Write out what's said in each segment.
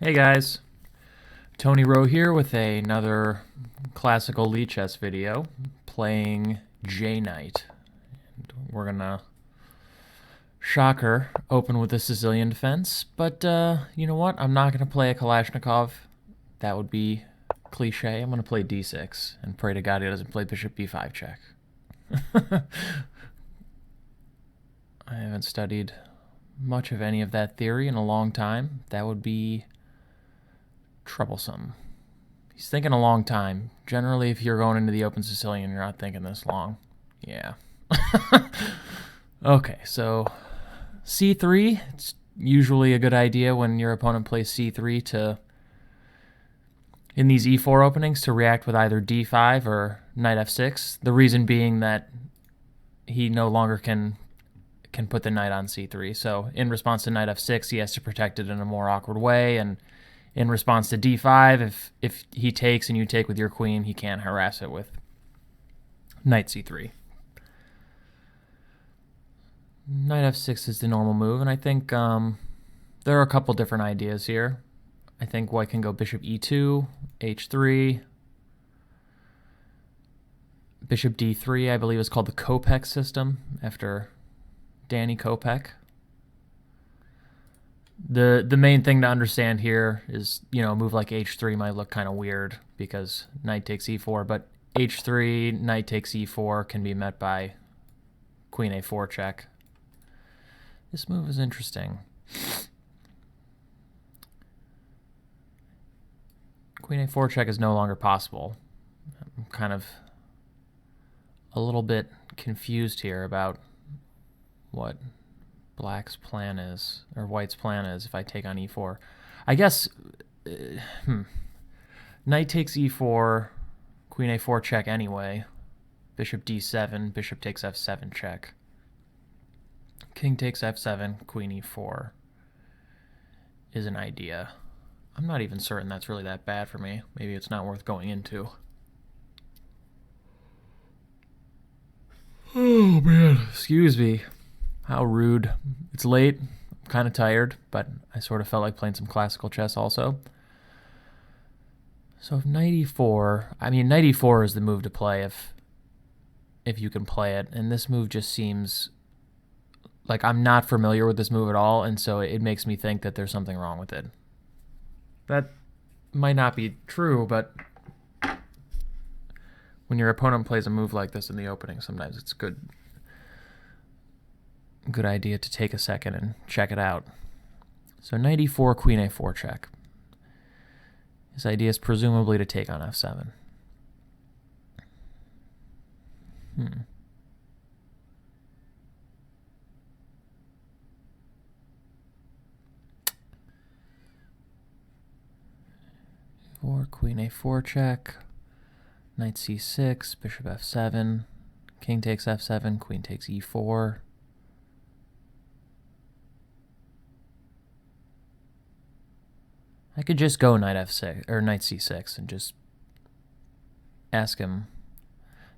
Hey guys, Tony Rowe here with another classical Lee chess video playing JKnight. We're gonna, shocker, open with the Sicilian defense, but you know what? I'm not gonna play a Kalashnikov. That would be cliche. I'm gonna play d6 and pray to God he doesn't play bishop b5 check. I haven't studied much of any of that theory in a long time. That would be troublesome. He's thinking a long time. Generally, if you're going into the open Sicilian, you're not thinking this long. Yeah. Okay, so c3. It's usually a good idea when your opponent plays c3 to, in these e4 openings, to react with either d5 or knight f6. The reason being that he no longer can put the knight on c3. So in response to knight f6, he has to protect it in a more awkward way, and in response to d5, if he takes and you take with your queen, he can't harass it with knight c3. Knight f6 is the normal move, and I think there are a couple different ideas here. I think white can go bishop e2, h3, bishop d3, I believe is called the Kopec system, after Danny Kopec. The main thing to understand here is, a move like h3 might look kind of weird because knight takes e4, but h3, knight takes e4 can be met by queen a4 check. This move is interesting. Queen a4 check is no longer possible. I'm kind of a little bit confused here about what black's plan is, or white's plan is, if I take on e4. I guess, knight takes e4, queen a4 check anyway, bishop d7, bishop takes f7 check, king takes f7, queen e4 is an idea. I'm not even certain that's really that bad for me. Maybe it's not worth going into. Oh man, excuse me. How rude. It's late. I'm kind of tired, but I sort of felt like playing some classical chess also. So if knight e4, knight e4 is the move to play if you can play it, and this move just seems like I'm not familiar with this move at all, and so it makes me think that there's something wrong with it. That might not be true, but when your opponent plays a move like this in the opening, sometimes it's good idea to take a second and check it out. So knight e4, queen a4 check. His idea is presumably to take on f7. Or queen a4 check, knight c6, bishop f7, king takes f7, queen takes e4. I could just go knight f6 or knight c6 and just ask him.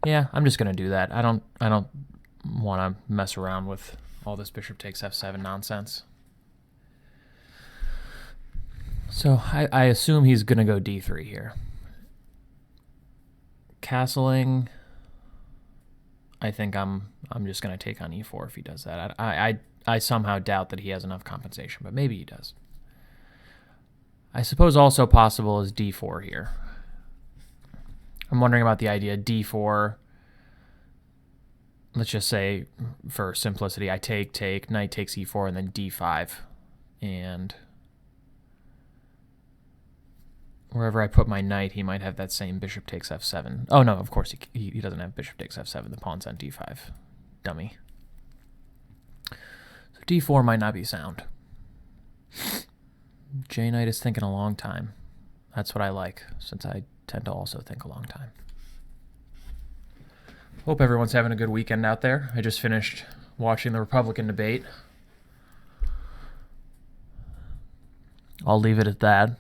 Yeah, I'm just gonna do that. I don't want to mess around with all this bishop takes f7 nonsense. So I assume he's gonna go d3 here. Castling. I think I'm just gonna take on e4 if he does that. I somehow doubt that he has enough compensation, but maybe he does. I suppose also possible is d4 here. I'm wondering about the idea d4. Let's just say, for simplicity, I take, knight takes e4, and then d5. And wherever I put my knight, he might have that same bishop takes f7. Oh, no, of course he doesn't have bishop takes f7. The pawn's on d5. Dummy. So d4 might not be sound. JKnight is thinking a long time. That's what I like, since I tend to also think a long time. Hope everyone's having a good weekend out there. I just finished watching the Republican debate. I'll leave it at that.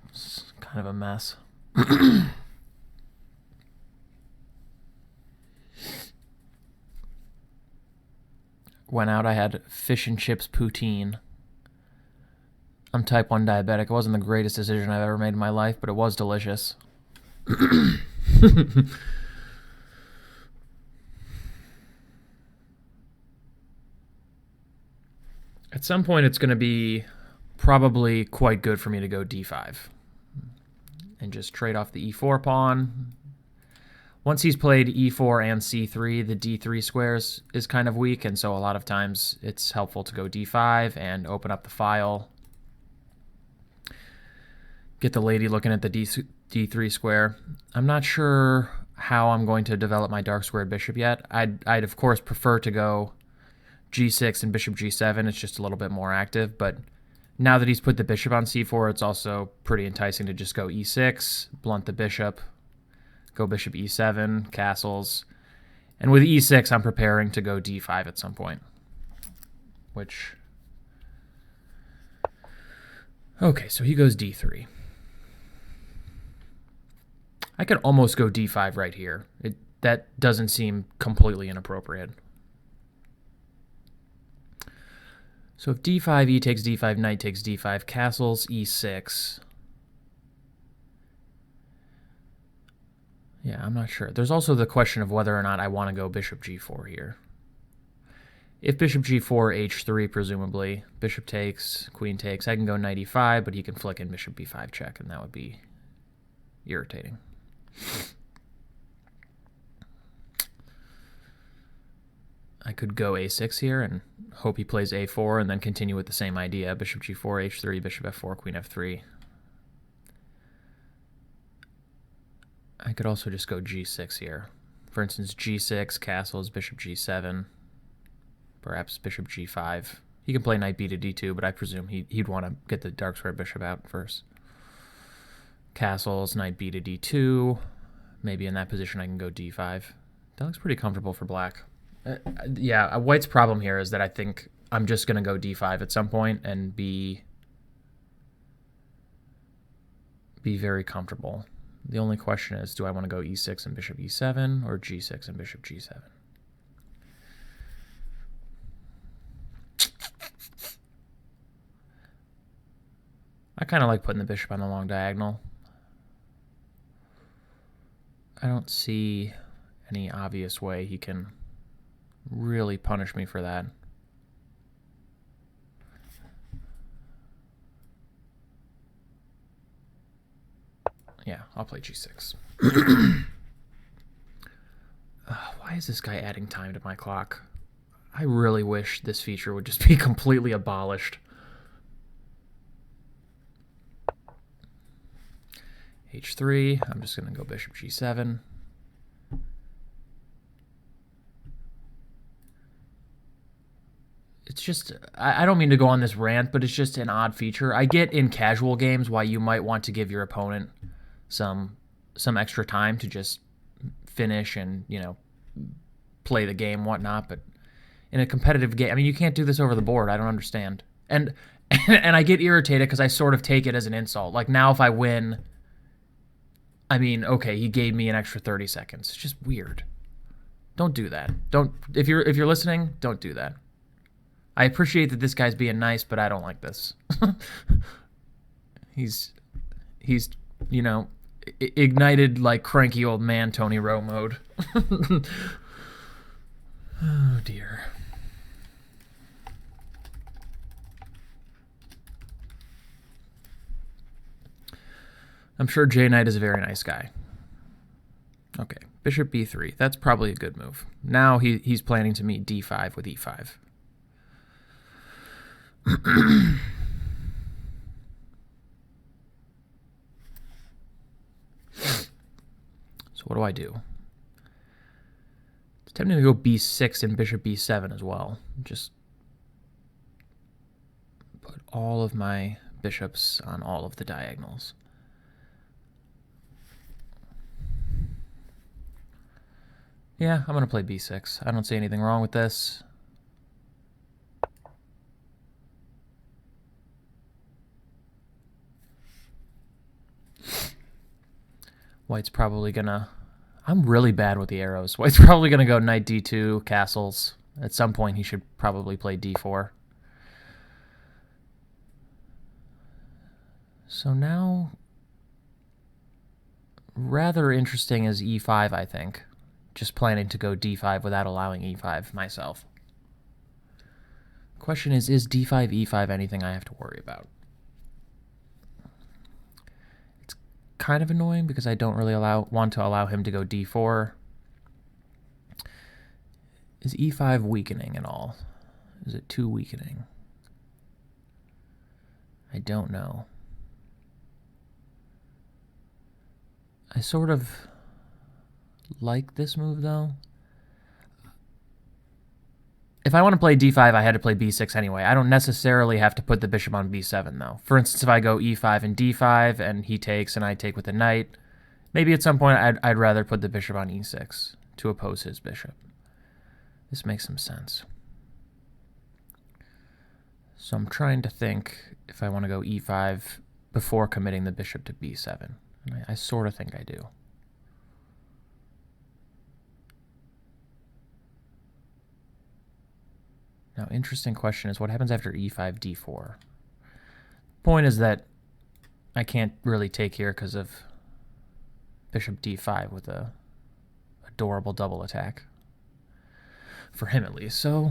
It's kind of a mess. Went out, I had fish and chips poutine. I'm type 1 diabetic. It wasn't the greatest decision I've ever made in my life, but it was delicious. At some point, it's going to be probably quite good for me to go d5 and just trade off the e4 pawn. Once he's played e4 and c3, the d3 squares is kind of weak, and so a lot of times it's helpful to go d5 and open up the file. Get the lady looking at the d3 square. I'm not sure how I'm going to develop my dark squared bishop yet. I'd of course prefer to go g6 and bishop g7. It's just a little bit more active, but now that he's put the bishop on c4, it's also pretty enticing to just go e6, blunt the bishop, go bishop e7, castles, and with e6, I'm preparing to go d5 at some point, which... Okay, so he goes d3. I could almost go d5 right here. That doesn't seem completely inappropriate. So if d5, e takes d5, knight takes d5, castles, e6. Yeah, I'm not sure. There's also the question of whether or not I want to go bishop g4 here. If bishop g4, h3 presumably, bishop takes, queen takes, I can go knight e5, but he can flick in bishop b5 check, and that would be irritating. I could go a6 here and hope he plays a4 and then continue with the same idea. Bishop g4, h3, bishop f4, queen f3. I could also just go g6 here. For instance, g6, castles, bishop g7, perhaps bishop g5. He can play knight b to d2, but I presume he'd want to get the dark square bishop out first. Castles, knight b to d2. Maybe in that position I can go d5. That looks pretty comfortable for black. Yeah, white's problem here is that I think I'm just going to go d5 at some point and be very comfortable. The only question is, do I want to go e6 and bishop e7 or g6 and bishop g7? I kind of like putting the bishop on the long diagonal. I don't see any obvious way he can really punish me for that. Yeah, I'll play g6. Why is this guy adding time to my clock? I really wish this feature would just be completely abolished. h3, I'm just going to go bishop g7. It's just, I don't mean to go on this rant, but it's just an odd feature. I get in casual games why you might want to give your opponent some extra time to just finish and, you know, play the game, whatnot, but in a competitive game, I mean, you can't do this over the board. I don't understand. And I get irritated because I sort of take it as an insult. Like, now if I win, I mean, okay, he gave me an extra 30 seconds. It's just weird. Don't do that. If you're listening, don't do that. I appreciate that this guy's being nice, but I don't like this. He's you know, ignited like cranky old man Tony Rowe mode. Oh dear. I'm sure JKnight is a very nice guy. Okay, bishop b3. That's probably a good move. Now he's planning to meet d5 with e5. So what do I do? It's tempting to go b6 and bishop b7 as well. Just put all of my bishops on all of the diagonals. Yeah, I'm going to play b6. I don't see anything wrong with this. White's probably going to... I'm really bad with the arrows. White's probably going to go knight d2, castles. At some point, he should probably play d4. So now, rather interesting is e5, I think. Just planning to go d5 without allowing e5 myself. Question is d5, e5 anything I have to worry about? It's kind of annoying because I don't really want to allow him to go d4. Is e5 weakening at all? Is it too weakening? I don't know. I sort of like this move, though. If I want to play d5, I had to play b6 anyway. I don't necessarily have to put the bishop on b7, though. For instance, if I go e5 and d5, and he takes and I take with the knight, maybe at some point I'd rather put the bishop on e6 to oppose his bishop. This makes some sense. So I'm trying to think if I want to go e5 before committing the bishop to b7. And I sort of think I do. Now, interesting question is what happens after e5, d4? Point is that I can't really take here because of bishop d5 with a adorable double attack. For him, at least. So,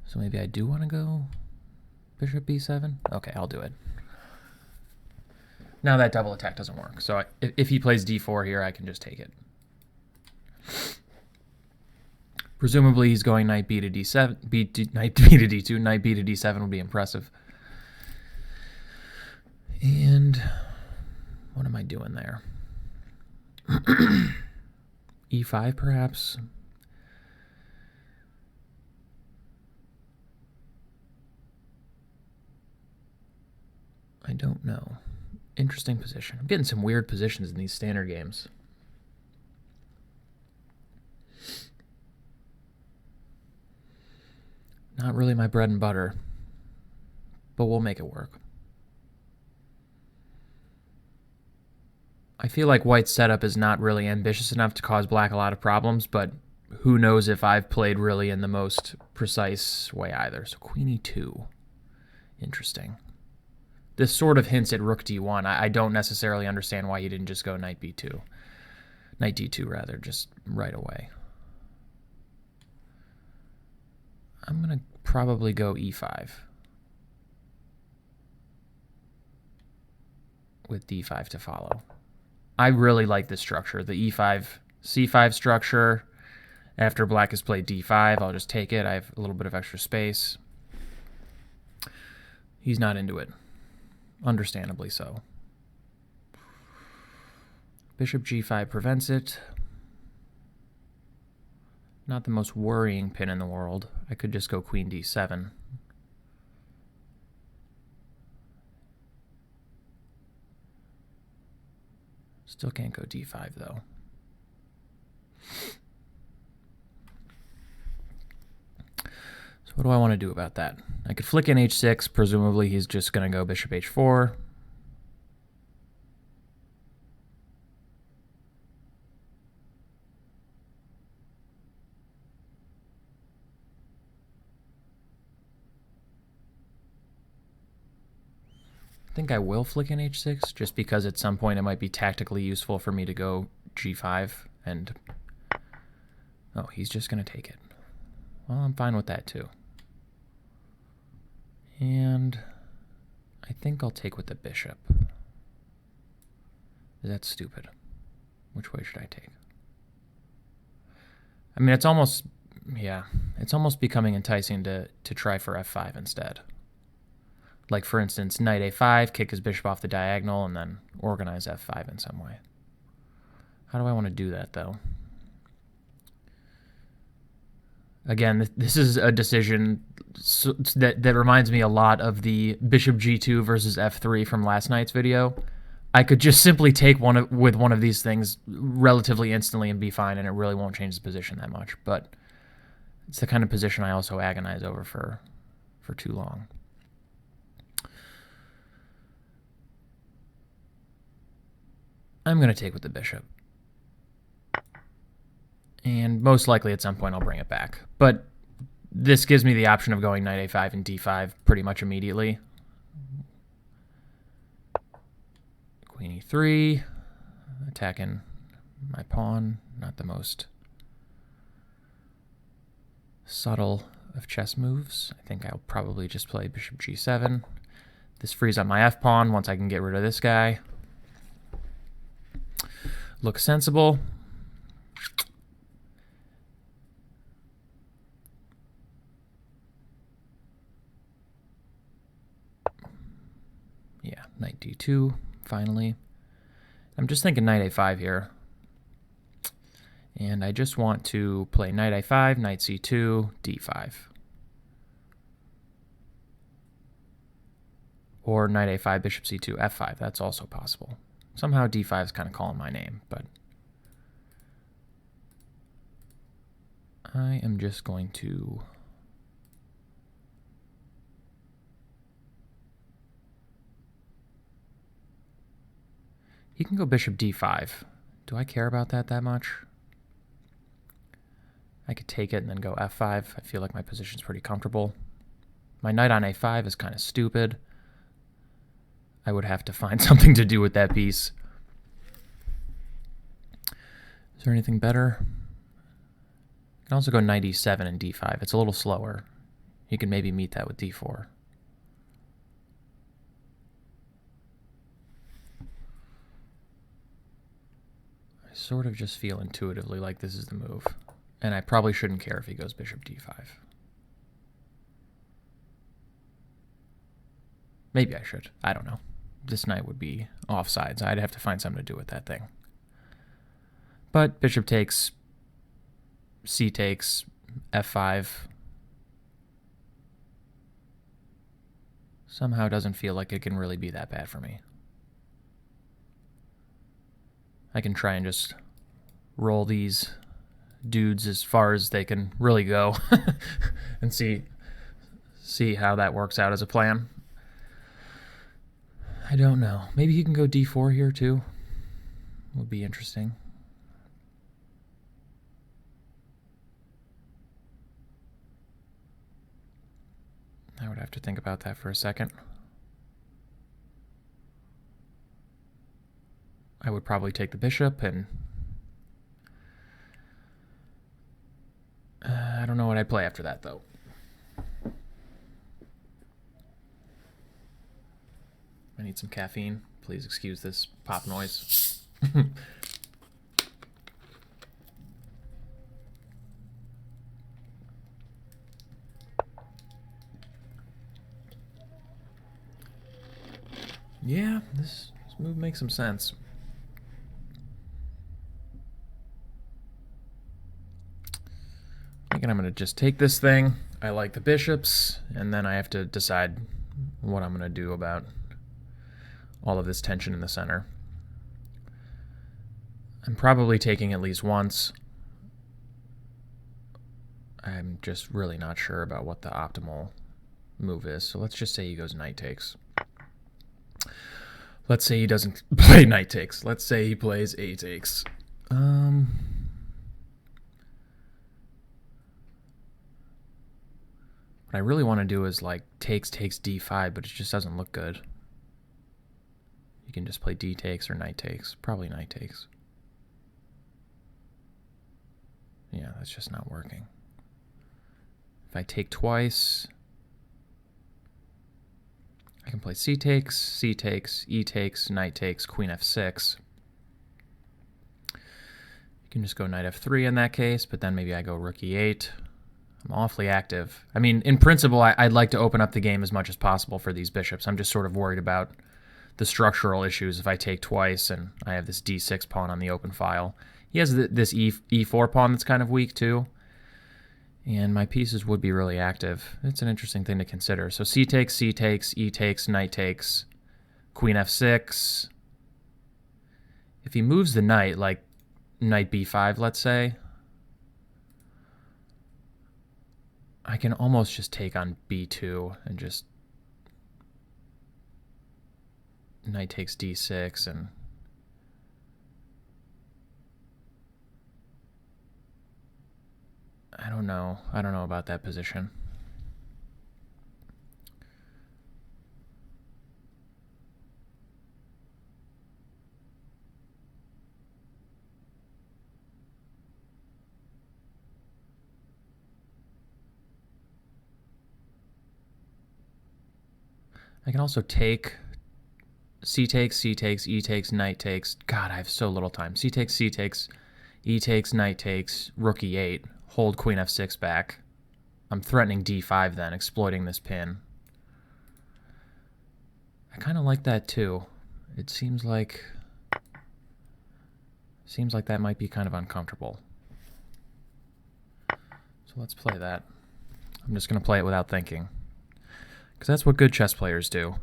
So maybe I do want to go bishop b7? Okay, I'll do it. Now that double attack doesn't work. So if he plays d4 here, I can just take it. Presumably he's going knight b to d7, knight b to d2, knight b to d7 would be impressive. And what am I doing there? e5 perhaps? I don't know. Interesting position. I'm getting some weird positions in these standard games. Not really my bread and butter, but we'll make it work. I feel like white's setup is not really ambitious enough to cause black a lot of problems, but who knows if I've played really in the most precise way either. So queen e2. Interesting. This sort of hints at rook d1. I don't necessarily understand why he didn't just go knight b2. Knight d2, rather, just right away. I'm going to probably go e5 with d5 to follow. I really like this structure, the e5, c5 structure. After black has played d5, I'll just take it. I have a little bit of extra space. He's not into it, understandably so. Bishop g5 prevents it. Not the most worrying pin in the world. I could just go queen d7. Still can't go d5, though. So what do I want to do about that? I could flick in h6. Presumably he's just going to go bishop h4. I think I will flick in h6 just because at some point it might be tactically useful for me to go g5 and... Oh, he's just going to take it. Well, I'm fine with that too. And I think I'll take with the bishop. Is that stupid? Which way should I take? I mean, it's almost... Yeah, it's almost becoming enticing to try for f5 instead. Like, for instance, knight a5, kick his bishop off the diagonal, and then organize f5 in some way. How do I want to do that, though? Again, this is a decision that reminds me a lot of the bishop g2 versus f3 from last night's video. I could just simply take one of these things relatively instantly and be fine, and it really won't change the position that much. But it's the kind of position I also agonize over for too long. I'm going to take with the bishop. And most likely at some point I'll bring it back. But this gives me the option of going knight a5 and d5 pretty much immediately. Queen e3, attacking my pawn, not the most subtle of chess moves. I think I'll probably just play bishop g7. This frees up my f-pawn once I can get rid of this guy. Looks sensible. Yeah, knight d2, finally. I'm just thinking knight a5 here. And I just want to play knight a5, knight c2, d5. Or knight a5, bishop c2, f5. That's also possible. Somehow d5 is kind of calling my name, but I am just going to he can go bishop d5. Do I care about that much? I could take it and then go f5. I feel like my position's pretty comfortable. My knight on a5 is kind of stupid. I would have to find something to do with that piece. Is there anything better? I can also go knight e7 and d5. It's a little slower. You can maybe meet that with d4. I sort of just feel intuitively like this is the move. And I probably shouldn't care if he goes bishop d5. Maybe I should. I don't know. This knight would be offsides. I'd have to find something to do with that thing. But bishop takes, c takes, f5. Somehow doesn't feel like it can really be that bad for me. I can try and just roll these dudes as far as they can really go and see how that works out as a plan. I don't know. Maybe he can go d4 here too. Would be interesting. I would have to think about that for a second. I would probably take the bishop, and I don't know what I'd play after that, though. I need some caffeine. Please excuse this pop noise. Yeah, this move makes some sense. I think I'm going to just take this thing. I like the bishops, and then I have to decide what I'm going to do about all of this tension in the center. I'm probably taking at least once. I'm just really not sure about what the optimal move is. So let's just say he goes knight takes. Let's say he doesn't play knight takes. Let's say he plays a takes. What I really want to do is like takes d5, but it just doesn't look good. You can just play d takes or knight takes. Probably knight takes. Yeah, that's just not working. If I take twice, I can play c takes, e takes, knight takes, queen f6. You can just go knight f3 in that case, but then maybe I go rook e8. I'm awfully active. I mean, in principle, I'd like to open up the game as much as possible for these bishops. I'm just sort of worried about the structural issues if I take twice and I have this d6 pawn on the open file. He has this e4 pawn that's kind of weak too. And my pieces would be really active. It's an interesting thing to consider. So c takes, e takes, knight takes, queen f6. If he moves the knight, like knight b5, let's say, I can almost just take on b2 and just knight takes d6 and I don't don't know. I don't know about that position. I can also take C takes, C takes, E takes, Knight takes. God, I have so little time. C takes, E takes, Knight takes, Rook E8, hold Queen F6 back. I'm threatening D5 then, exploiting this pin. I kind of like that too. It seems like that might be kind of uncomfortable. So let's play that. I'm just going to play it without thinking, because that's what good chess players do.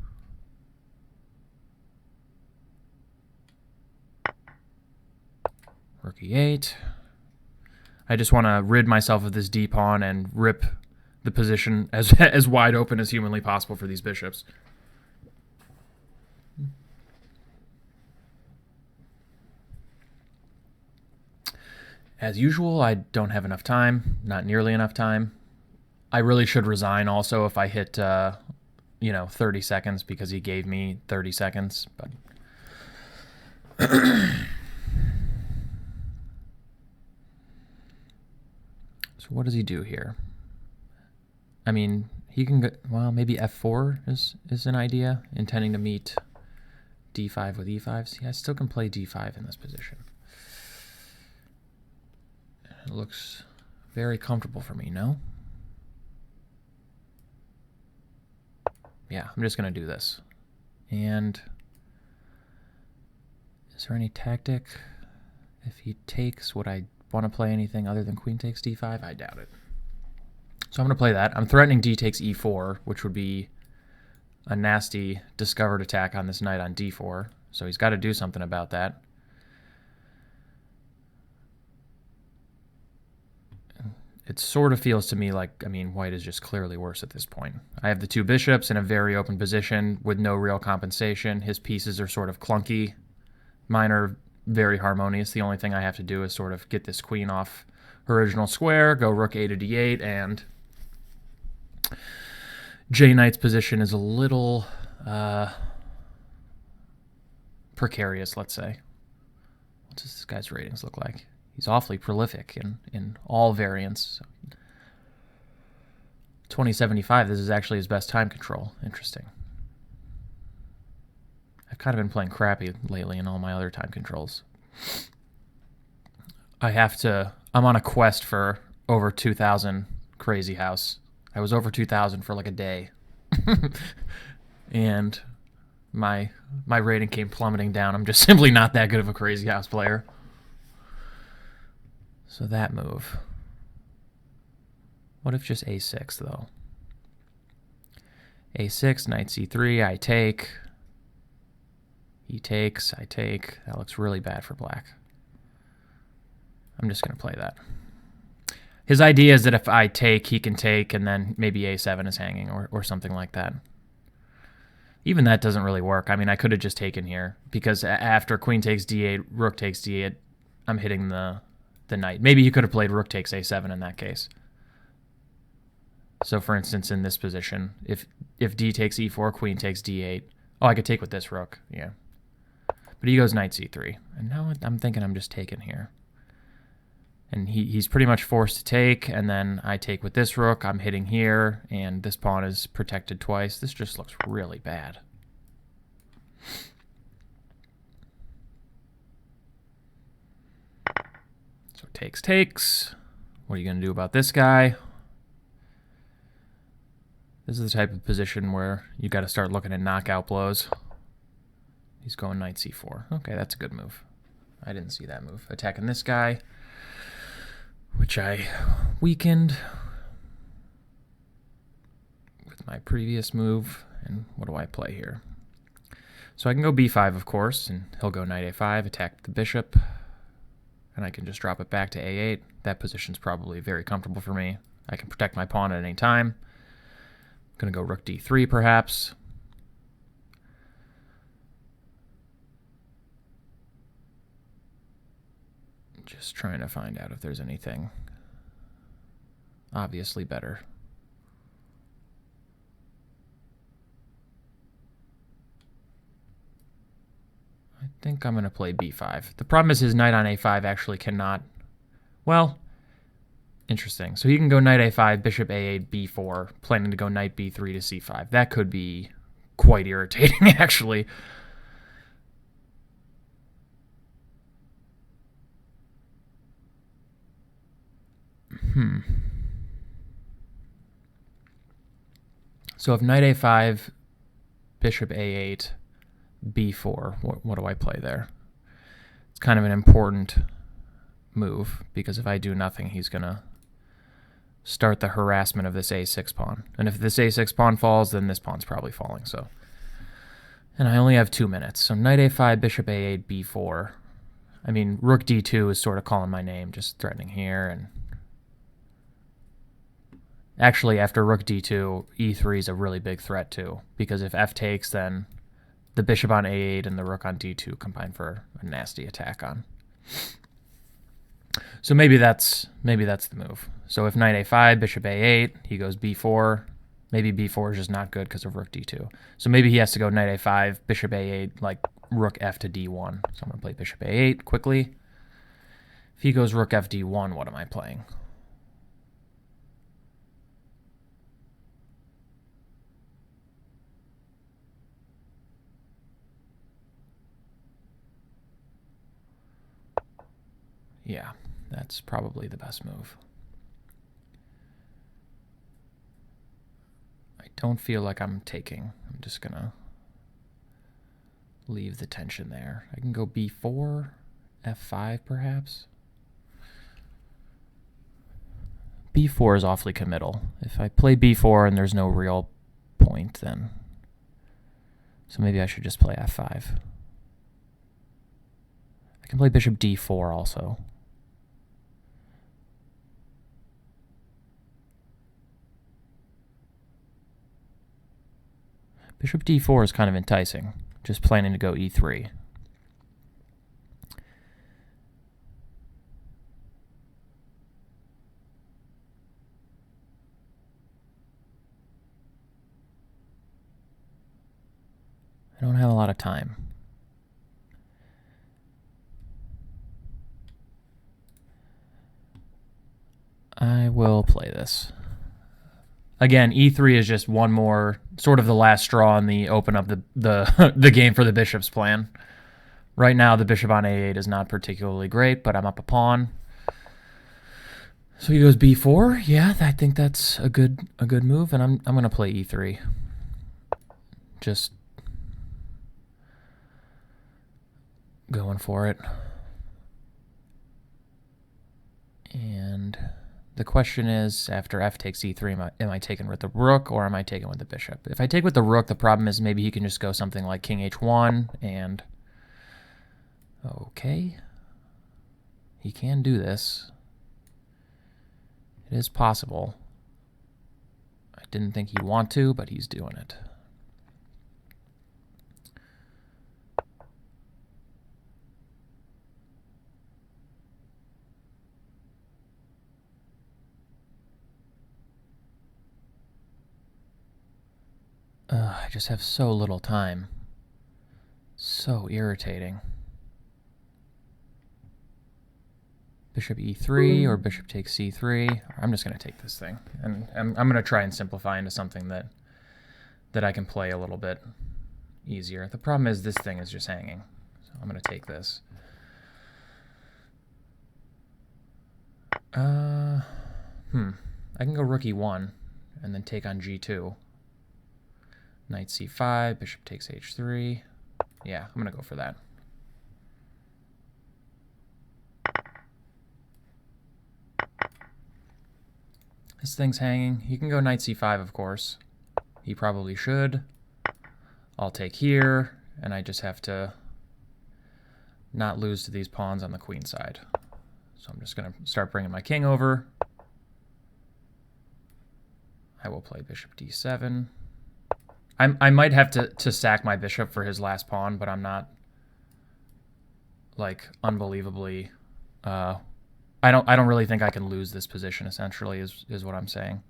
Rook E8. I just want to rid myself of this D pawn and rip the position as wide open as humanly possible for these bishops. As usual, I don't have enough time, not nearly enough time. I really should resign also if I hit, 30 seconds, because he gave me 30 seconds. But so what does he do here? I mean, he can go, well, maybe F4 is an idea, intending to meet D5 with E5. See, I still can play D5 in this position. It looks very comfortable for me, no? Yeah, I'm just going to do this. And is there any tactic? If he takes, would I want to play anything other than queen takes D5? I doubt it. So I'm going to play that. I'm threatening D takes E4, which would be a nasty discovered attack on this knight on D4. So he's got to do something about that. It sort of feels to me like, white is just clearly worse at this point. I have the two bishops in a very open position with no real compensation. His pieces are sort of clunky. Mine are very harmonious. The only thing I have to do is sort of get this queen off her original square, go rook A to D8, and JKnight's position is a little precarious, let's say. What does this guy's ratings look like? He's awfully prolific in all variants. 2075, this is actually his best time control. Interesting. I've kind of been playing crappy lately in all my other time controls. I'm on a quest for over 2,000 crazy house. I was over 2,000 for like a day. And my rating came plummeting down. I'm just simply not that good of a crazy house player. So that move. What if just A6, though? A6, knight C3, I take. He takes, I take. That looks really bad for black. I'm just going to play that. His idea is that if I take, he can take, and then maybe A7 is hanging or something like that. Even that doesn't really work. I could have just taken here, because after queen takes D8, rook takes D8, I'm hitting the knight. Maybe he could have played rook takes A7 in that case. So for instance, in this position, if D takes E4, queen takes D8. Oh, I could take with this rook, yeah. But he goes knight C3. And now I'm thinking I'm just taking here. And he's pretty much forced to take, and then I take with this rook. I'm hitting here, and this pawn is protected twice. This just looks really bad. So takes. What are you going to do about this guy? This is the type of position where you got to start looking at knockout blows. He's going knight C4. Okay, that's a good move. I didn't see that move. Attacking this guy, which I weakened with my previous move. And what do I play here? So I can go B5, of course, and he'll go knight A5, attack the bishop, and I can just drop it back to A8. That position's probably very comfortable for me. I can protect my pawn at any time. I'm going to go rook D3, perhaps. Just trying to find out if there's anything obviously better. I think I'm going to play b5. The problem is his knight on a5 actually cannot... Well, interesting. So he can go knight a5, bishop a8, b4, planning to go knight b3 to c5. That could be quite irritating, actually. So if knight a5, bishop a8, b4, what do I play there? It's kind of an important move, because if I do nothing, he's going to start the harassment of this a6 pawn. And if this a6 pawn falls, then this pawn's probably falling. So, and I only have 2 minutes. So knight a5, bishop a8, b4. I mean, rook d2 is sort of calling my name, just threatening here. And actually, after rook d2, e3 is a really big threat too, because if f takes, then the bishop on a8 and the rook on d2 combine for a nasty attack on. So maybe that's the move. So if knight a5, bishop a8, he goes b4. Maybe b4 is just not good because of rook d2. So maybe he has to go knight a5, bishop a8, like rook f to d1. So I'm going to play bishop a8 quickly. If he goes rook f d1, what am I playing? Yeah, that's probably the best move. I don't feel like I'm taking. I'm just going to leave the tension there. I can go b4, f5 perhaps. b4 is awfully committal. If I play b4 and there's no real point, then... So maybe I should just play f5. I can play bishop d4 also. Bishop d4 is kind of enticing, just planning to go e3. I don't have a lot of time. I will play this. Again, e3 is just one more, sort of the last straw in the open up the game for the bishop's plan. Right now, the bishop on a8 is not particularly great, but I'm up a pawn. So he goes b4. Yeah, I think that's a good move, and I'm going to play e3. Just going for it. And the question is, after f takes e3, am I taking with the rook or am I taking with the bishop? If I take with the rook, the problem is maybe he can just go something like king h1 and... Okay. He can do this. It is possible. I didn't think he'd want to, but he's doing it. I just have so little time. So irritating. Bishop e3 or bishop takes c3. I'm just going to take this thing. And I'm going to try and simplify into something that I can play a little bit easier. The problem is this thing is just hanging. So I'm going to take this. I can go rook e1 and then take on g2. Knight c5, bishop takes h3. Yeah, I'm going to go for that. This thing's hanging. He can go knight c5, of course. He probably should. I'll take here, and I just have to not lose to these pawns on the queen side. So I'm just going to start bringing my king over. I will play bishop d7. I might have to sack my bishop for his last pawn, but I'm not, like, unbelievably I don't really think I can lose this position, essentially, is what I'm saying.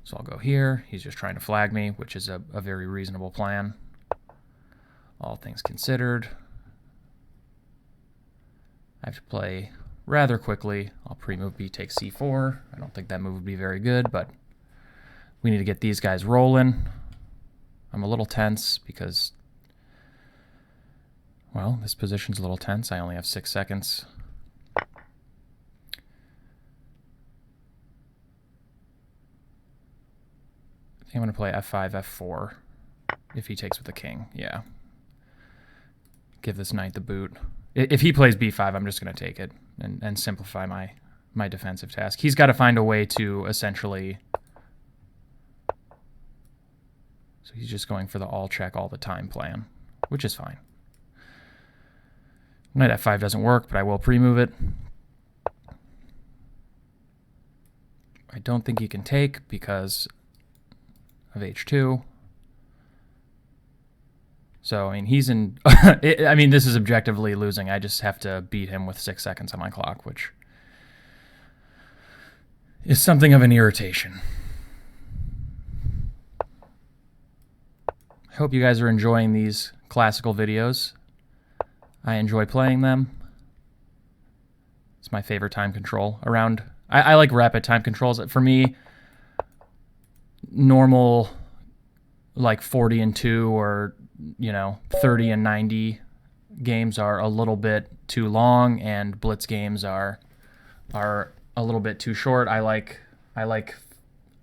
So I'll go here. He's just trying to flag me, which is a very reasonable plan. All things considered. I have to play rather quickly. I'll pre-move b takes c4. I don't think that move would be very good, but we need to get these guys rolling. I'm a little tense because, well, this position's a little tense. I only have 6 seconds. I think I'm going to play f5, f4 if he takes with the king. Yeah. Give this knight the boot. If he plays b5, I'm just going to take it and simplify my defensive task. He's got to find a way to essentially... So he's just going for the all check all the time plan, which is fine. Knight f5 doesn't work, but I will pre-move it. I don't think he can take because of h2. So, I mean, he's in... I mean, this is objectively losing. I just have to beat him with 6 seconds on my clock, which is something of an irritation. I hope you guys are enjoying these classical videos. I enjoy playing them. It's my favorite time control. I like rapid time controls. For me, normal, like 40 and 2 or, 30 and 90 games are a little bit too long, and blitz games are a little bit too short. I like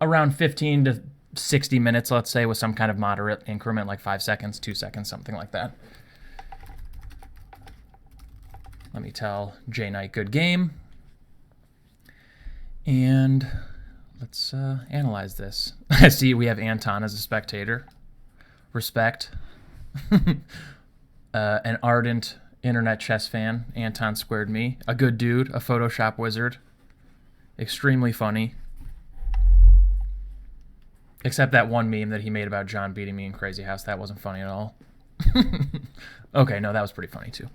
around 15 to 60 minutes, let's say, with some kind of moderate increment, like 5 seconds, 2 seconds, something like that. Let me tell JKnight good game. And let's analyze this. I see we have Anton as a spectator. Respect. An ardent internet chess fan. Anton squared me. A good dude. A Photoshop wizard. Extremely funny. Except that one meme that he made about John beating me in Crazy House. That wasn't funny at all. Okay, no, that was pretty funny too.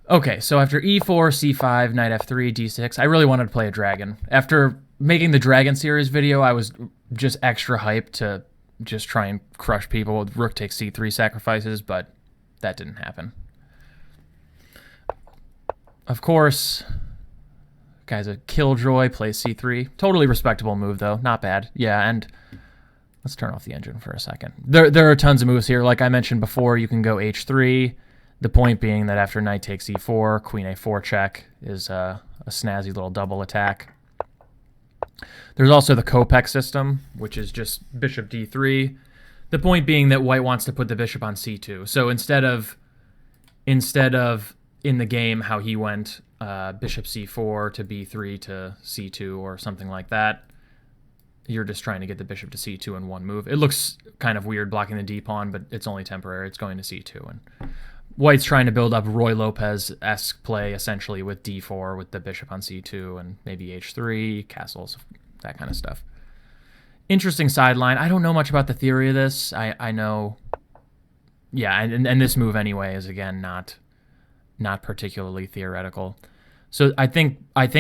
Okay, so after e4, c5, knight f3, d6, I really wanted to play a dragon. After making the dragon series video, I was just extra hyped to just try and crush people with rook takes c3 sacrifices, but that didn't happen. Of course, guy's a killjoy, plays c3. Totally respectable move, though. Not bad. Yeah, and let's turn off the engine for a second. There are tons of moves here. Like I mentioned before, you can go h3. The point being that after knight takes e4, queen a4 check is a snazzy little double attack. There's also the Kopec system, which is just bishop d3. The point being that white wants to put the bishop on c2. So instead of in the game how he went bishop c4 to b3 to c2 or something like that, you're just trying to get the bishop to c2 in one move. It looks kind of weird blocking the d pawn, but it's only temporary. It's going to c2, and white's trying to build up Roy Lopez-esque play, essentially, with d4, with the bishop on c2, and maybe h3, castles, that kind of stuff. Interesting sideline. I don't know much about the theory of this. I know... Yeah, and this move, anyway, is, again, not particularly theoretical. So I think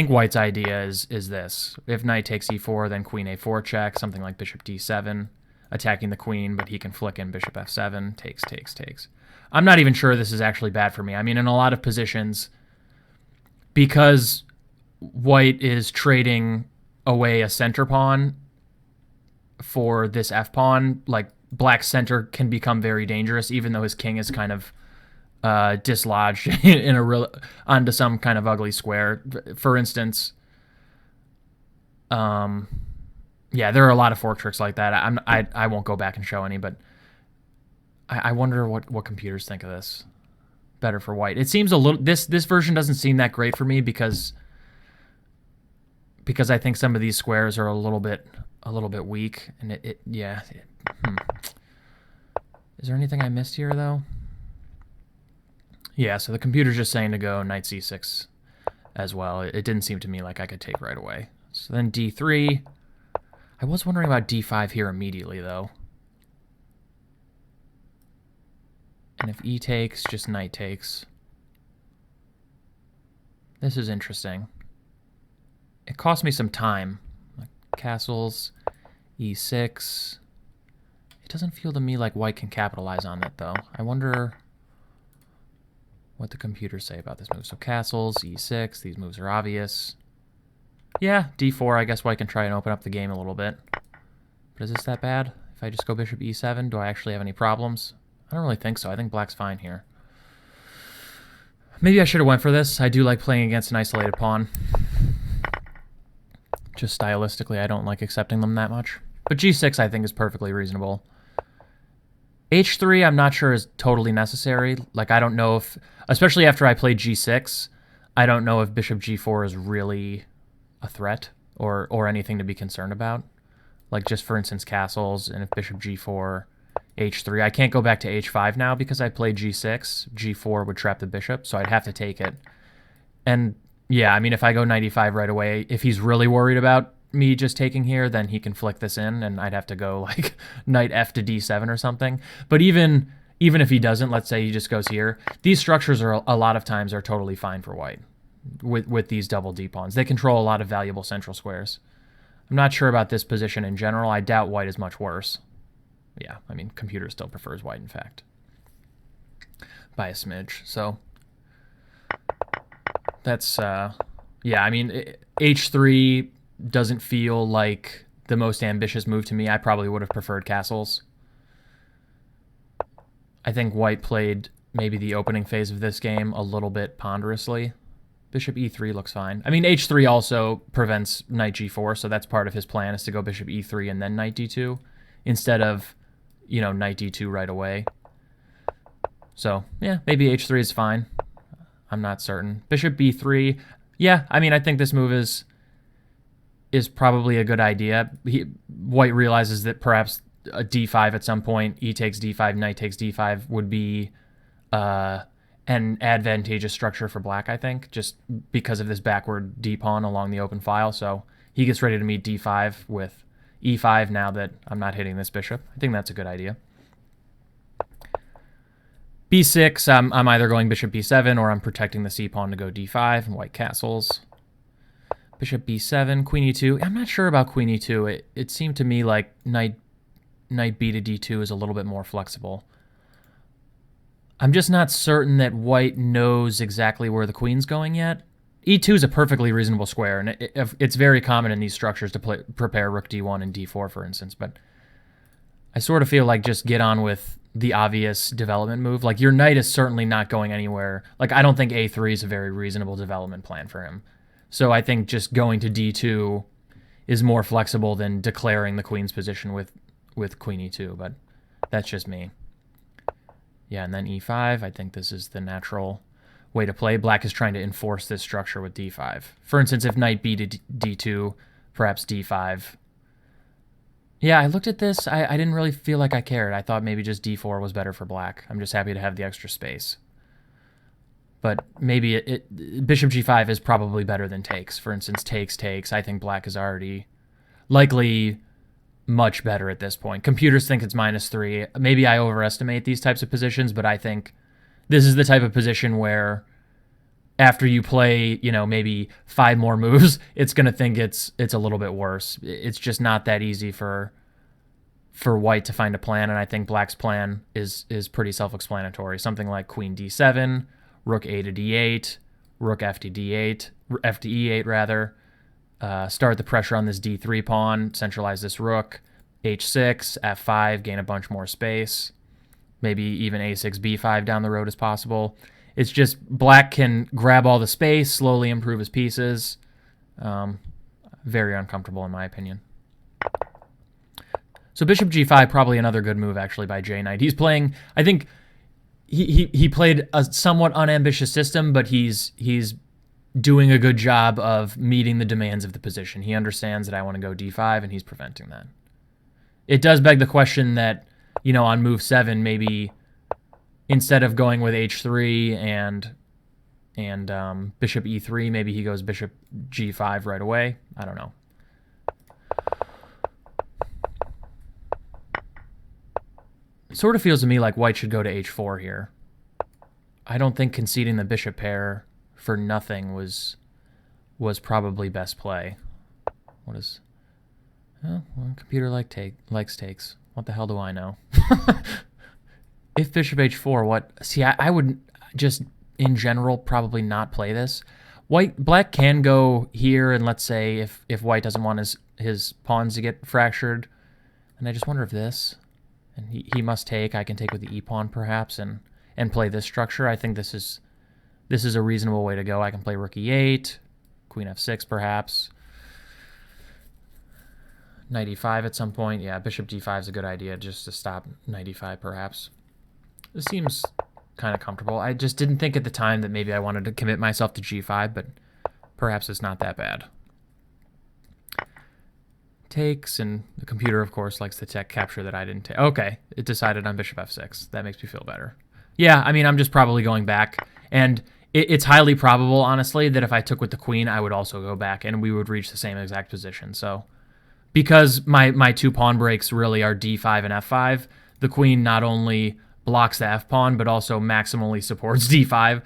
white's idea is this. If knight takes e4, then queen a4 check, something like bishop d7, attacking the queen, but he can flick in bishop f7, takes. I'm not even sure this is actually bad for me. I mean, in a lot of positions, because white is trading away a center pawn for this f-pawn, like, black center can become very dangerous, even though his king is kind of dislodged in onto some kind of ugly square. For instance, yeah, there are a lot of fork tricks like that. I won't go back and show any, but I wonder what computers think of this. Better for white. It seems a little... This version doesn't seem that great for me because I think some of these squares are a little bit weak, and Is there anything I missed here, though? Yeah, so the computer's just saying to go knight c6 as well. It didn't seem to me like I could take right away. So then d3. I was wondering about d5 here immediately, though. And if e takes, just knight takes. This is interesting. It cost me some time. Castles, e6. It doesn't feel to me like white can capitalize on that, though. I wonder what the computers say about this move. So castles, e6. These moves are obvious. Yeah, d4. I guess white can try and open up the game a little bit. But is this that bad? If I just go bishop e7, do I actually have any problems? I don't really think so. I think black's fine here. Maybe I should have went for this. I do like playing against an isolated pawn. Just stylistically, I don't like accepting them that much. But g6, I think, is perfectly reasonable. h3, I'm not sure is totally necessary. Like, I don't know if, especially after I played g6, I don't know if bishop g4 is really a threat or anything to be concerned about. Like, just for instance, castles, and if bishop g4, h3. I can't go back to h5 now because I played g6. g4 would trap the bishop, so I'd have to take it. And yeah, I mean, if I go knight e5 right away, if he's really worried about me just taking here, then he can flick this in, and I'd have to go like knight f to d7 or something. But even if he doesn't, let's say he just goes here, these structures are a lot of times are totally fine for white with these double d pawns. They control a lot of valuable central squares. I'm not sure about this position in general. I doubt white is much worse. Yeah, I mean, computer still prefers white, in fact, by a smidge. So that's, yeah, I mean, h3 doesn't feel like the most ambitious move to me. I probably would have preferred castles. I think white played maybe the opening phase of this game a little bit ponderously. Bishop e3 looks fine. I mean, h3 also prevents knight g4, so that's part of his plan, is to go bishop e3 and then knight d2 instead of, you know, knight d2 right away. So, yeah, maybe h3 is fine. I'm not certain. Bishop b3, yeah, I mean, I think this move is probably a good idea. White realizes that perhaps a d5 at some point, e takes d5, knight takes d5 would be an advantageous structure for black, I think, just because of this backward d-pawn along the open file. So he gets ready to meet d5 with e5 now that I'm not hitting this bishop. I think that's a good idea. b6, I'm either going bishop b7 or I'm protecting the c-pawn to go d5 and white castles. Bishop b7, queen e2. I'm not sure about queen e2. It seemed to me like knight b to d2 is a little bit more flexible. I'm just not certain that white knows exactly where the queen's going yet. e2 is a perfectly reasonable square, and it's very common in these structures to prepare rook d1 and d4, for instance, but I sort of feel like just get on with the obvious development move. Like, your knight is certainly not going anywhere. Like, I don't think a3 is a very reasonable development plan for him. So I think just going to d2 is more flexible than declaring the queen's position with queen e2, but that's just me. Yeah, and then e5, I think this is the natural way to play. Black is trying to enforce this structure with d5. For instance, if knight b to d2, perhaps d5. Yeah, I looked at this. I didn't really feel like I cared. I thought maybe just d4 was better for black. I'm just happy to have the extra space. But maybe bishop g5 is probably better than takes. For instance, takes. I think black is already likely much better at this point. Computers think it's -3. Maybe I overestimate these types of positions, but I think this is the type of position where after you play, you know, maybe 5 more moves, it's going to think it's a little bit worse. It's just not that easy for white to find a plan, and I think black's plan is pretty self-explanatory. Something like queen d7, rook a to d8, rook f to d8, f to e8 rather. Start the pressure on this d3 pawn, centralize this rook, h6, f5, gain a bunch more space. Maybe even a6, b5 down the road is possible. It's just black can grab all the space, slowly improve his pieces. Very uncomfortable in my opinion. So bishop g5, probably another good move actually by JKnight. He's playing, I think he played a somewhat unambitious system, but he's doing a good job of meeting the demands of the position. He understands that I want to go d5, and he's preventing that. It does beg the question that, you know, on move 7, maybe instead of going with h3 and bishop e3, maybe he goes bishop g5 right away. I don't know. It sort of feels to me like white should go to h4 here. I don't think conceding the bishop pair for nothing was probably best play. What is... Oh, well, computer likes takes. What the hell do I know? If bishop h4, what... See, I would just, in general, probably not play this. Black can go here, and let's say if white doesn't want his pawns to get fractured, and I just wonder if this, and he must take, I can take with the e-pawn perhaps, and play this structure. I think this is a reasonable way to go. I can play rook e8, queen f6 perhaps, knight e5 at some point. Yeah, bishop d5 is a good idea just to stop knight e5 perhaps. This seems kind of comfortable. I just didn't think at the time that maybe I wanted to commit myself to g5, but perhaps it's not that bad. Takes, and the computer, of course, likes to tech capture that I didn't take. Okay, it decided on bishop f6. That makes me feel better. Yeah, I mean, I'm just probably going back, and it's highly probable, honestly, that if I took with the queen, I would also go back, and we would reach the same exact position. So, because my two pawn breaks really are d5 and f5, the queen not only blocks the f-pawn, but also maximally supports d5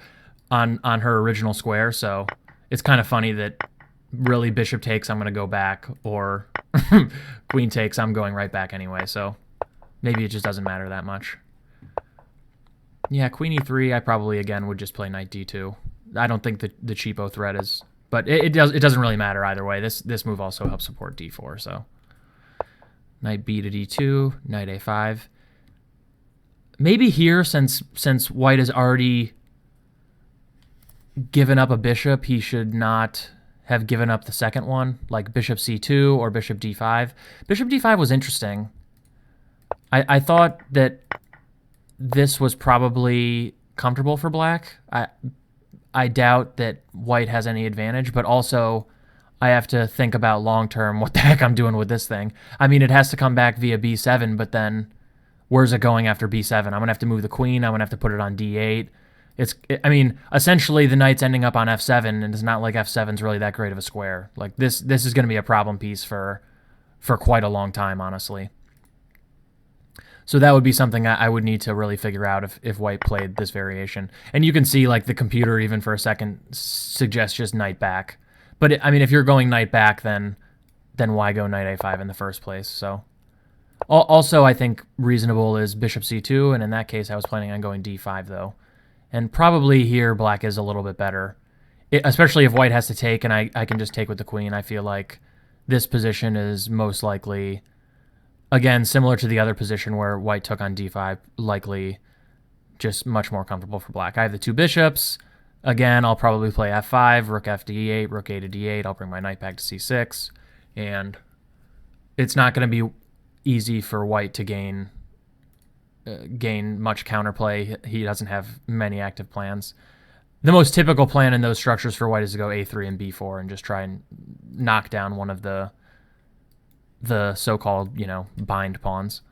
on her original square. So it's kind of funny that really bishop takes, I'm going to go back, or queen takes, I'm going right back anyway. So maybe it just doesn't matter that much. Yeah, queen e3, I probably, again, would just play knight d2. I don't think the cheapo threat is... But it doesn't really matter either way. This move also helps support d4, so... Knight b to d2, knight a5... Maybe here, since white has already given up a bishop, he should not have given up the second one, like bishop c2 or bishop d5. Bishop d5 was interesting. I thought that this was probably comfortable for black. I doubt that white has any advantage, but also I have to think about long-term what the heck I'm doing with this thing. I mean, it has to come back via b7, but then... Where's it going after b7? I'm going to have to move the queen. I'm going to have to put it on d8. I mean, essentially the knight's ending up on f7, and it's not like f7's really that great of a square. Like, this is going to be a problem piece for quite a long time, honestly. So that would be something I would need to really figure out if white played this variation. And you can see, like, the computer, even for a second, suggests just knight back. But, I mean, if you're going knight back, then why go knight a5 in the first place? So... Also, I think reasonable is bishop c2, and in that case, I was planning on going d5, though. And probably here, black is a little bit better, especially if white has to take, and I can just take with the queen. I feel like this position is most likely, again, similar to the other position where white took on d5, likely just much more comfortable for black. I have the two bishops. Again, I'll probably play f5, rook f to e8, rook a to d8. I'll bring my knight back to c6, and it's not going to be easy for white to gain much counterplay. He doesn't have many active plans. The most typical plan in those structures for white is to go a3 and b4 and just try and knock down one of the so-called, bind pawns.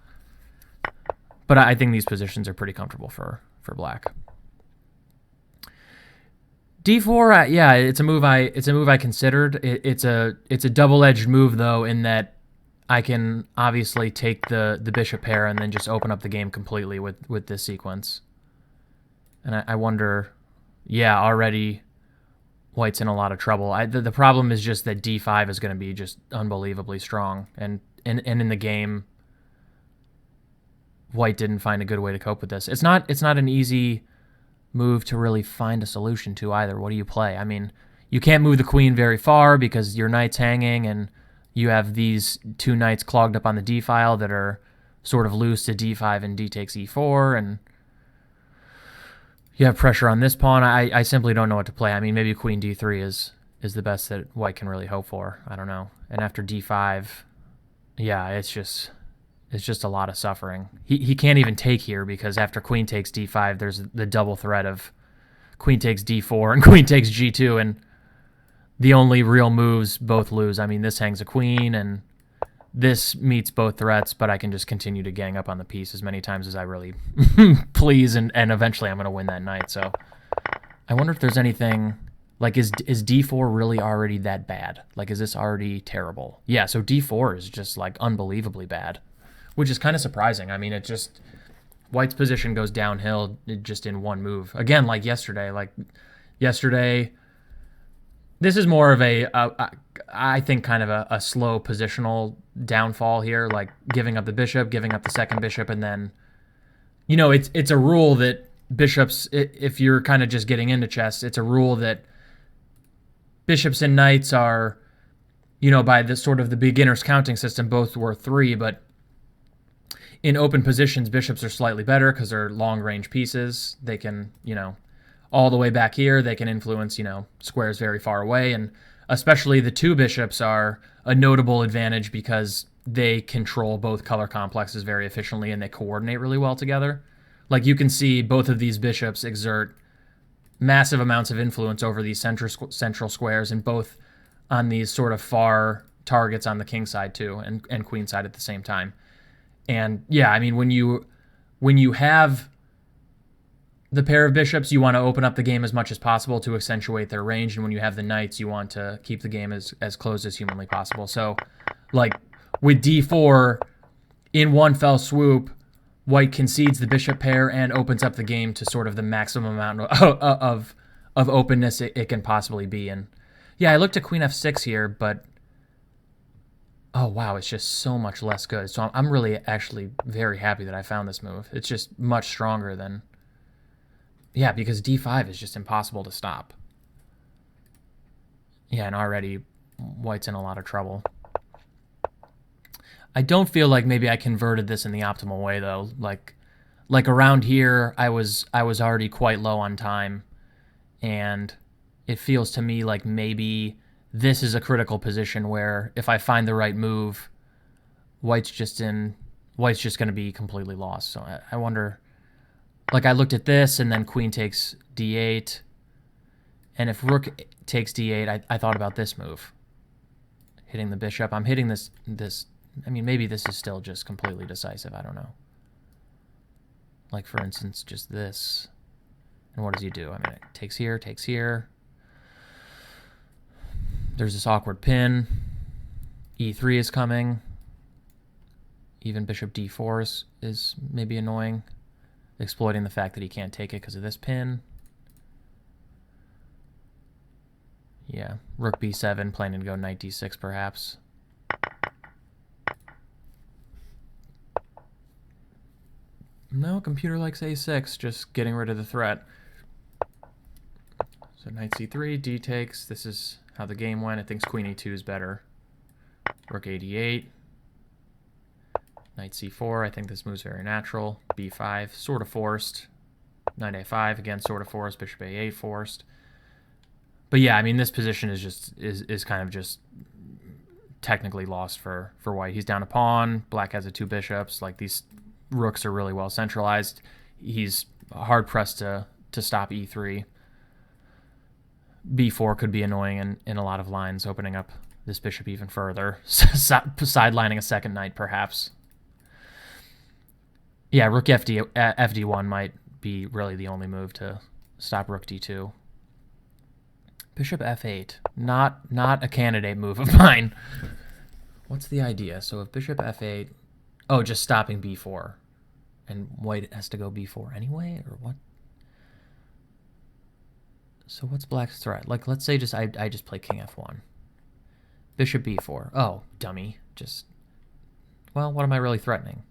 But I think these positions are pretty comfortable for black. d4, yeah, it's a move I considered. It's a double-edged move, though, in that I can obviously take the bishop pair and then just open up the game completely with this sequence. And I wonder, yeah, already white's in a lot of trouble. The problem is just that d5 is going to be just unbelievably strong. And in the game, white didn't find a good way to cope with this. It's not an easy move to really find a solution to either. What do you play? I mean, you can't move the queen very far because your knight's hanging, and you have these two knights clogged up on the d file that are sort of loose to d5 and d takes e4, and you have pressure on this pawn. I simply don't know what to play. I mean, maybe queen d3 is the best that white can really hope for. I don't know. And after d5, yeah, it's just a lot of suffering. He can't even take here because after queen takes d5, there's the double threat of queen takes d4 and queen takes g2, and the only real moves both lose. I mean, this hangs a queen, and this meets both threats, but I can just continue to gang up on the piece as many times as I really please, and eventually I'm going to win that knight. So I wonder if there's anything, like, is d4 really already that bad? Like, is this already terrible? Yeah, so d4 is just, like, unbelievably bad, which is kind of surprising. I mean, white's position goes downhill just in one move. Again, like yesterday, like, yesterday. This is more of I think, kind of a slow positional downfall here, like giving up the bishop, giving up the second bishop, and then, it's a rule that bishops, if you're kind of just getting into chess, it's a rule that bishops and knights are, by the sort of the beginner's counting system, both worth 3, but in open positions, bishops are slightly better because they're long-range pieces. They can, all the way back here, they can influence, squares very far away, and especially the 2 bishops are a notable advantage because they control both color complexes very efficiently and they coordinate really well together. Like, you can see both of these bishops exert massive amounts of influence over these central squares, and both on these sort of far targets on the king side too, and queen side at the same time. And yeah, I mean, when you have the pair of bishops, you want to open up the game as much as possible to accentuate their range, and when you have the knights, you want to keep the game as close as humanly possible. So, like, with d4, in one fell swoop, white concedes the bishop pair and opens up the game to sort of the maximum amount of openness it can possibly be. And yeah, I looked at queen f6 here, but oh wow, it's just so much less good. So I'm really actually very happy that I found this move. It's just much stronger than, yeah, because d5 is just impossible to stop. Yeah, and already white's in a lot of trouble. I don't feel like maybe I converted this in the optimal way though. Like around here, I was already quite low on time, and it feels to me like maybe this is a critical position where if I find the right move, white's just going to be completely lost. So I wonder, like, I looked at this and then queen takes d8, and if rook takes d8, I thought about this move, hitting the bishop. I'm hitting this. I mean, maybe this is still just completely decisive. I don't know. Like, for instance, just this. And what does he do? I mean, it takes here, takes here. There's this awkward pin. e3 is coming. Even bishop d4 is maybe annoying, exploiting the fact that he can't take it because of this pin. Yeah, rook b7, planning to go knight d6 perhaps. No, computer likes a6, just getting rid of the threat. So knight c3, d takes. This is how the game went. It thinks queen e2 is better. Rook a8. Knight c4, I think this move's very natural. b5, sort of forced. Knight a5, again, sort of forced. Bishop a8, forced. But yeah, I mean, this position is just is kind of just technically lost for white. He's down a pawn. Black has the 2 bishops. Like, these rooks are really well centralized. He's hard pressed to stop e3. b4 could be annoying in a lot of lines, opening up this bishop even further, sidelining a second knight perhaps. Yeah, rook fd1 might be really the only move to stop rook d2. Bishop f8, not a candidate move of mine. What's the idea? So if bishop f8, oh, just stopping b4, and white has to go b4 anyway, or what? So what's black's threat? Like, let's say I just play king f1. Bishop b4. Oh, dummy. Well, what am I really threatening?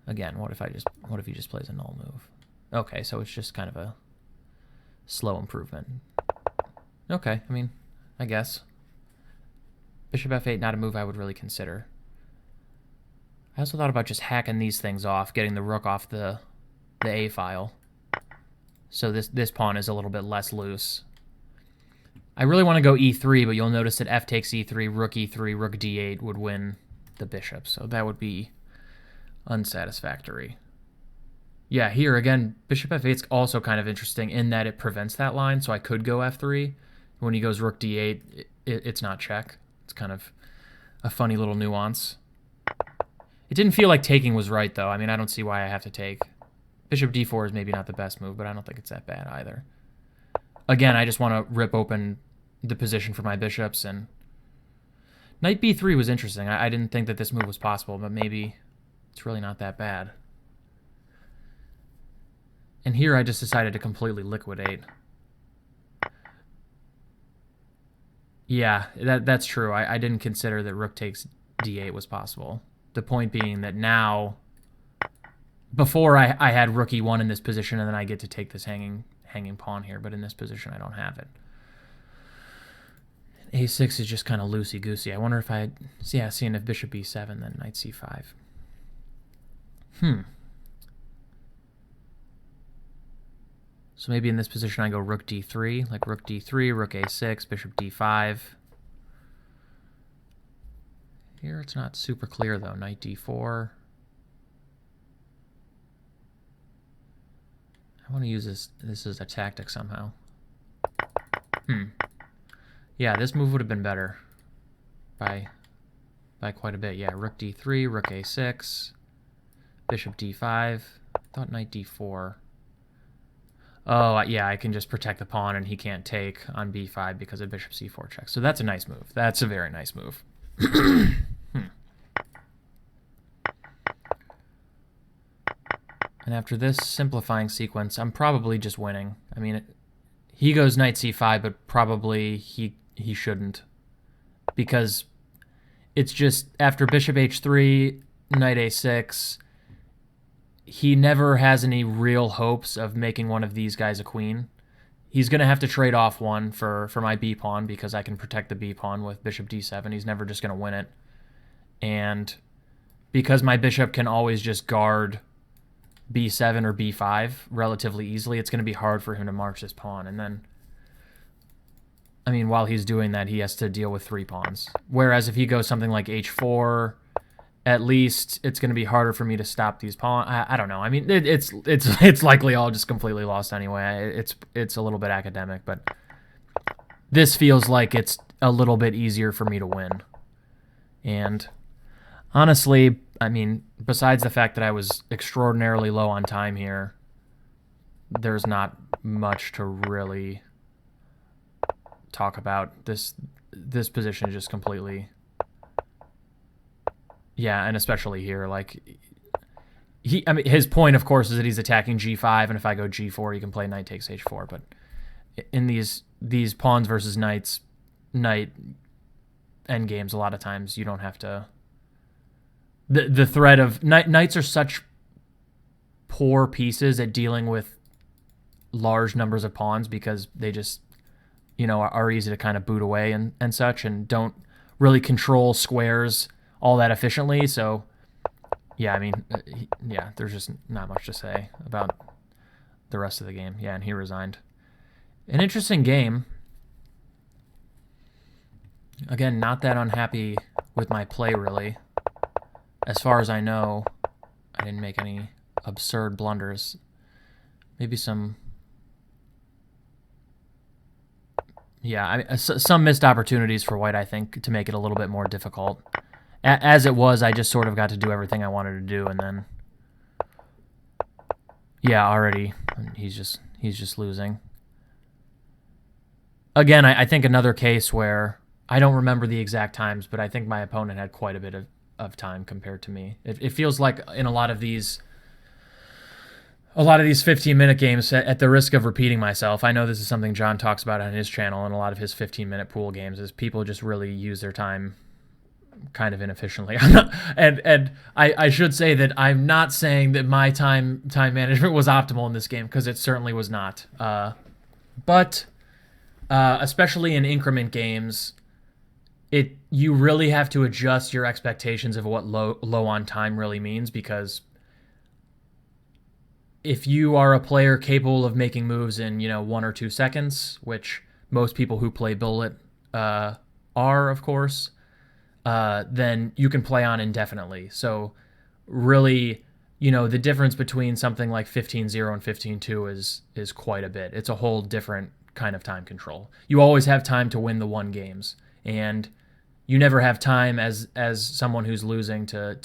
Again, what if he just plays a null move? Okay, so it's just kind of a slow improvement. Okay, I mean, I guess. Bishop f8, not a move I would really consider. I also thought about just hacking these things off, getting the rook off the a file. So this pawn is a little bit less loose. I really want to go e3, but you'll notice that f takes e3, rook d8 would win the bishop. So that would be unsatisfactory. Yeah, here again, bishop f8 is also kind of interesting in that it prevents that line, so I could go f3. When he goes rook d8, it's not check. It's kind of a funny little nuance. It didn't feel like taking was right, though. I mean, I don't see why I have to take. Bishop d4 is maybe not the best move, but I don't think it's that bad either. Again, I just want to rip open the position for my bishops, and knight b3 was interesting. I didn't think that this move was possible, but maybe it's really not that bad. And here I just decided to completely liquidate. Yeah, that's true. I didn't consider that rook takes d8 was possible. The point being that now, before I had rook e1 in this position, and then I get to take this hanging pawn here, but in this position I don't have it. a6 is just kind of loosey-goosey. I wonder if seeing if bishop b7, then knight c5. So maybe in this position I go rook d3, like rook d3, rook a6, bishop d5. Here it's not super clear though, knight d4. I want to use this as a tactic somehow. Yeah, this move would have been better by quite a bit. Yeah, rook d3, rook a6, bishop d5. I thought knight d4. Oh, yeah, I can just protect the pawn and he can't take on b5 because of bishop c4 check. So that's a nice move. That's a very nice move. And after this simplifying sequence, I'm probably just winning. I mean, he goes knight c5, but probably he shouldn't. Because it's just after bishop h3, knight a6, he never has any real hopes of making one of these guys a queen. He's going to have to trade off one for my b-pawn because I can protect the b-pawn with bishop d7. He's never just going to win it. And because my bishop can always just guard b7 or b5 relatively easily, it's going to be hard for him to march this pawn. And then, I mean, while he's doing that, he has to deal with 3 pawns. Whereas if he goes something like h4, at least it's going to be harder for me to stop these pawns. I don't know. I mean, it's likely all just completely lost anyway. It's a little bit academic, but this feels like it's a little bit easier for me to win. And honestly, I mean, besides the fact that I was extraordinarily low on time here, there's not much to really talk about. This position is just completely... Yeah, and especially here, like, I mean, his point, of course, is that he's attacking g5, and if I go g4, he can play knight takes h4. But in these pawns versus knight endgames, a lot of times you don't have to. The threat of knights are such poor pieces at dealing with large numbers of pawns because they just, are easy to kind of boot away and such, and don't really control squares all that efficiently. So yeah, I mean, yeah, there's just not much to say about the rest of the game. Yeah, and he resigned. An interesting game. Again, not that unhappy with my play, really. As far as I know, I didn't make any absurd blunders. Maybe some... Yeah, I mean, some missed opportunities for White, I think, to make it a little bit more difficult. As it was, I just sort of got to do everything I wanted to do, and then, yeah, already he's just losing. Again, I think another case where I don't remember the exact times, but I think my opponent had quite a bit of time compared to me. It feels like in a lot of these 15-minute games, at the risk of repeating myself, I know this is something John talks about on his channel and a lot of his 15-minute pool games, is people just really use their time kind of inefficiently. and I should say that I'm not saying that my time management was optimal in this game, because it certainly was not. But especially in increment games, you really have to adjust your expectations of what low on time really means, because if you are a player capable of making moves in 1 or 2 seconds, which most people who play bullet are, of course, then you can play on indefinitely. So really, the difference between something like 15-0 and 15-2 is quite a bit. It's a whole different kind of time control. You always have time to win the 1 games, and you never have time as someone who's losing to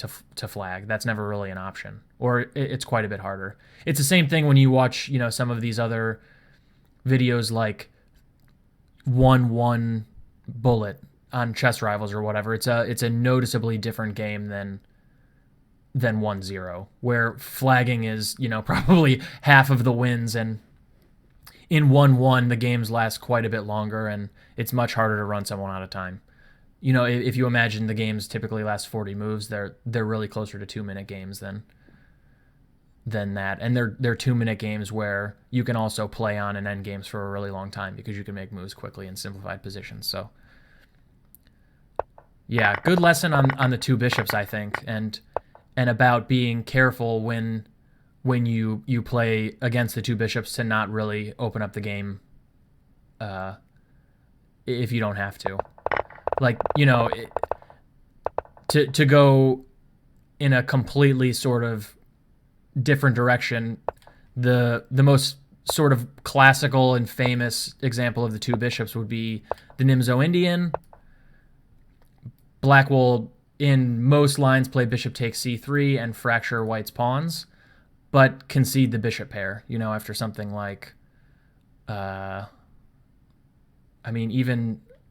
flag. That's never really an option, or it's quite a bit harder. It's the same thing when you watch some of these other videos like 1-1 bullet on Chess Rivals or whatever. It's a noticeably different game than than 1-0, where flagging is, probably half of the wins, and in 1-1 the games last quite a bit longer, and it's much harder to run someone out of time. If you imagine the games typically last 40 moves, they're really closer to 2-minute games than that, and they're 2-minute games where you can also play on and end games for a really long time because you can make moves quickly in simplified positions. So yeah, good lesson on the two bishops, I think, and about being careful when you play against the two bishops to not really open up the game if you don't have to. Like, to go in a completely sort of different direction, the most sort of classical and famous example of the two bishops would be the Nimzo Indian. Black will, in most lines, play bishop takes c3 and fracture white's pawns, but concede the bishop pair, after something like,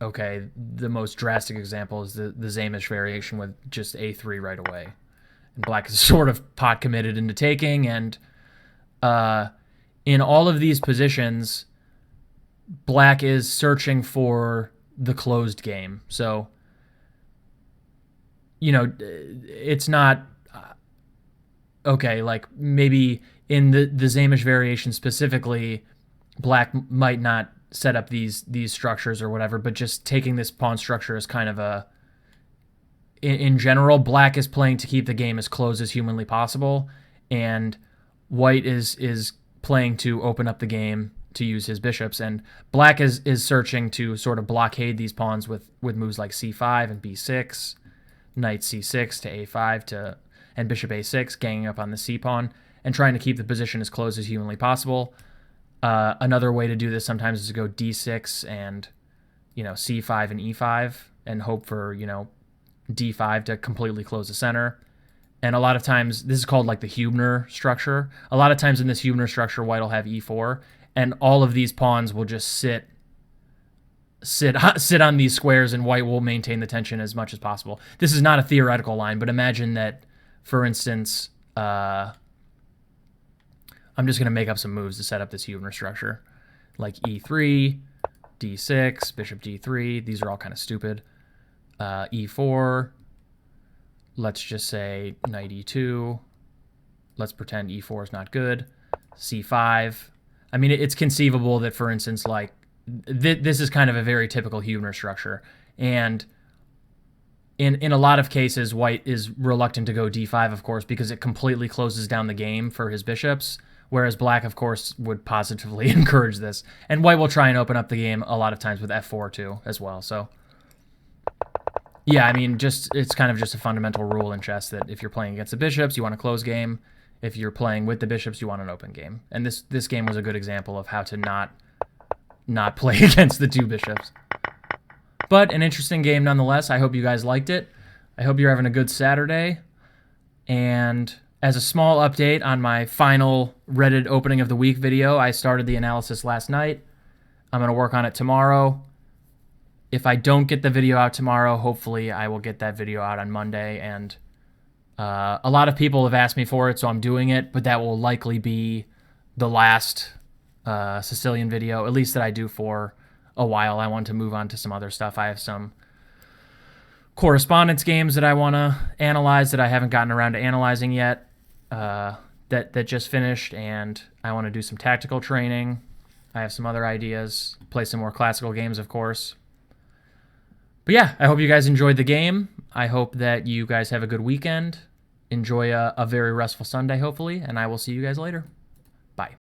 okay, the most drastic example is the Zamish variation with just a3 right away. And black is sort of pot committed into taking, and in all of these positions, black is searching for the closed game. So, it's not okay, like maybe in the Zamish variation specifically, black might not set up these structures or whatever, but just taking this pawn structure is kind of in general, black is playing to keep the game as close as humanly possible, and white is playing to open up the game to use his bishops, and black is searching to sort of blockade these pawns with moves like c5 and b6, knight c6 to a5 and bishop a6, ganging up on the c pawn and trying to keep the position as close as humanly possible. Another way to do this sometimes is to go d6 and c5 and e5 and hope for d5 to completely close the center. And a lot of times, this is called like the Hubner structure. A lot of times in this Hubner structure, white will have e4, and all of these pawns will just sit on these squares, and white will maintain the tension as much as possible. This is not a theoretical line, but imagine that, for instance, I'm just going to make up some moves to set up this Hubner structure, like e3, d6, bishop d3. These are all kind of stupid. E4, let's just say knight e2. Let's pretend e4 is not good. c5. I mean, it's conceivable that, for instance, like this is kind of a very typical Hubner structure, and in a lot of cases, white is reluctant to go d5, of course, because it completely closes down the game for his bishops, whereas black, of course, would positively encourage this, and white will try and open up the game a lot of times with f4 too as well. So yeah, I mean, it's kind of just a fundamental rule in chess that if you're playing against the bishops, you want a close game. If you're playing with the bishops, you want an open game. And this game was a good example of how to not play against the two bishops. But an interesting game nonetheless. I hope you guys liked it. I hope you're having a good Saturday. And as a small update on my final Reddit opening of the week video, I started the analysis last night. I'm going to work on it tomorrow. If I don't get the video out tomorrow, hopefully I will get that video out on Monday. And a lot of people have asked me for it, so I'm doing it. But that will likely be the last Sicilian video, at least that I do for a while. I want to move on to some other stuff. I have some correspondence games that I want to analyze that I haven't gotten around to analyzing yet, that just finished, and I want to do some tactical training. I have some other ideas, play some more classical games, of course. But yeah, I hope you guys enjoyed the game. I hope that you guys have a good weekend. Enjoy a very restful Sunday, hopefully, and I will see you guys later. Bye.